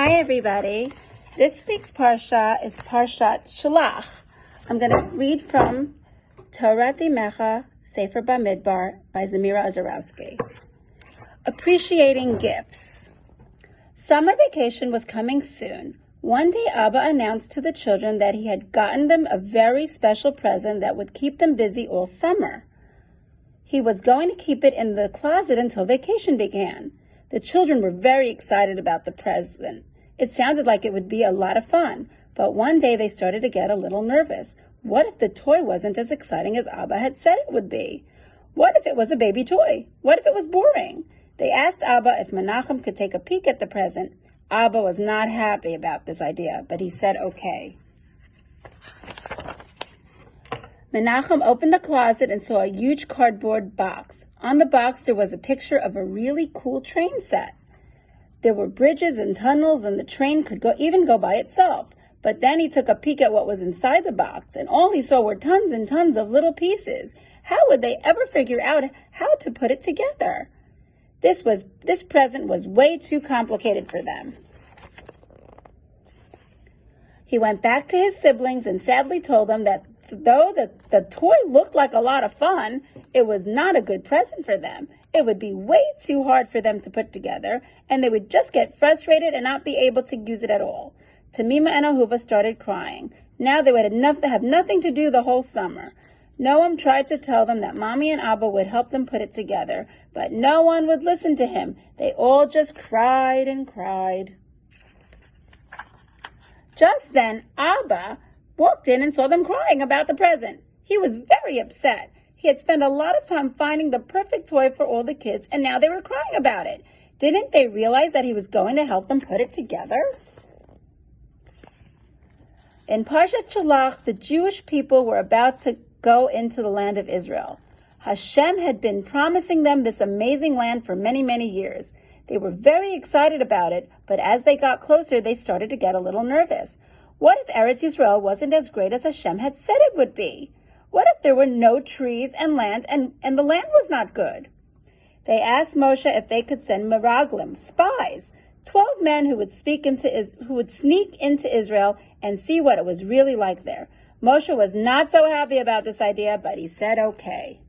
Hi everybody. This week's Parsha is Parshat Shlach. I'm going to read from Torah Mecha, Sefer Bamidbar by Zamira Azarowski. Appreciating gifts. Summer vacation was coming soon. One day Abba announced to the children that he had gotten them a very special present that would keep them busy all summer. He was going to keep it in the closet until vacation began. The children were very excited about the present. It sounded like it would be a lot of fun, but one day they started to get a little nervous. What if the toy wasn't as exciting as Abba had said it would be? What if it was a baby toy? What if it was boring? They asked Abba if Menachem could take a peek at the present. Abba was not happy about this idea, but he said okay. Menachem opened the closet and saw a huge cardboard box. On the box there was a picture of a really cool train set. There were bridges and tunnels, and the train could even go by itself. But then he took a peek at what was inside the box, and all he saw were tons and tons of little pieces. How would they ever figure out how to put it together? This present was way too complicated for them. He went back to his siblings and sadly told them that though the toy looked like a lot of fun, it was not a good present for them. It would be way too hard for them to put together, and they would just get frustrated and not be able to use it at all. Tamima and Ahuva started crying. Now they would have nothing to do the whole summer. Noam tried to tell them that Mommy and Abba would help them put it together, but no one would listen to him. They all just cried and cried. Just then, Abba walked in and saw them crying about the present. He was very upset. He had spent a lot of time finding the perfect toy for all the kids, and now they were crying about it. Didn't they realize that he was going to help them put it together? In Parshat Shlach, the Jewish people were about to go into the land of Israel. Hashem had been promising them this amazing land for many, many years. They were very excited about it, but as they got closer, they started to get a little nervous. What if Eretz Yisrael wasn't as great as Hashem had said it would be? What if there were no trees and land, and the land was not good? They asked Moshe if they could send meraglim, spies, 12 men who would sneak into Israel and see what it was really like there. Moshe was not so happy about this idea, but he said okay.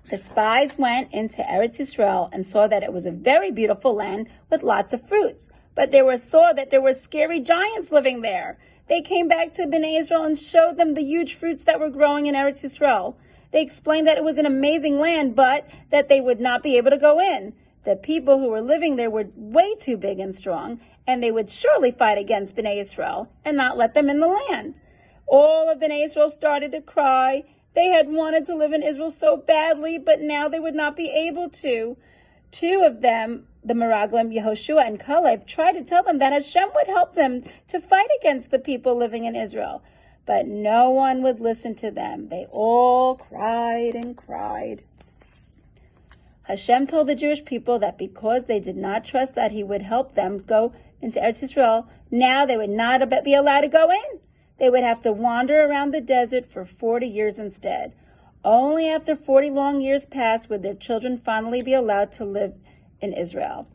The spies went into Eretz Yisrael and saw that it was a very beautiful land with lots of fruits, but they saw that there were scary giants living there. They came back to Bnei Israel and showed them the huge fruits that were growing in Eretz Yisrael. They explained that it was an amazing land, but that they would not be able to go in. The people who were living there were way too big and strong, and they would surely fight against Bnei Israel and not let them in the land. All of Bnei Israel started to cry. They had wanted to live in Israel so badly, but now they would not be able to. Two of them, the Meraglim, Yehoshua and Caleb, tried to tell them that Hashem would help them to fight against the people living in Israel. But no one would listen to them. They all cried and cried. Hashem told the Jewish people that because they did not trust that he would help them go into Eretz Yisrael, now they would not be allowed to go in. They would have to wander around the desert for 40 years instead. Only after 40 long years passed would their children finally be allowed to live in Israel.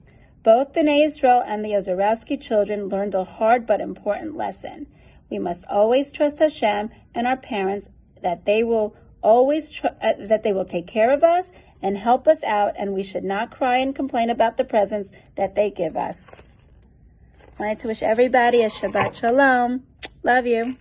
Both Bnei Israel and the Azarowski children learned a hard but important lesson. We must always trust Hashem and our parents that they will take care of us and help us out, and we should not cry and complain about the presents that they give us. I wanted to wish everybody a Shabbat Shalom. Love you.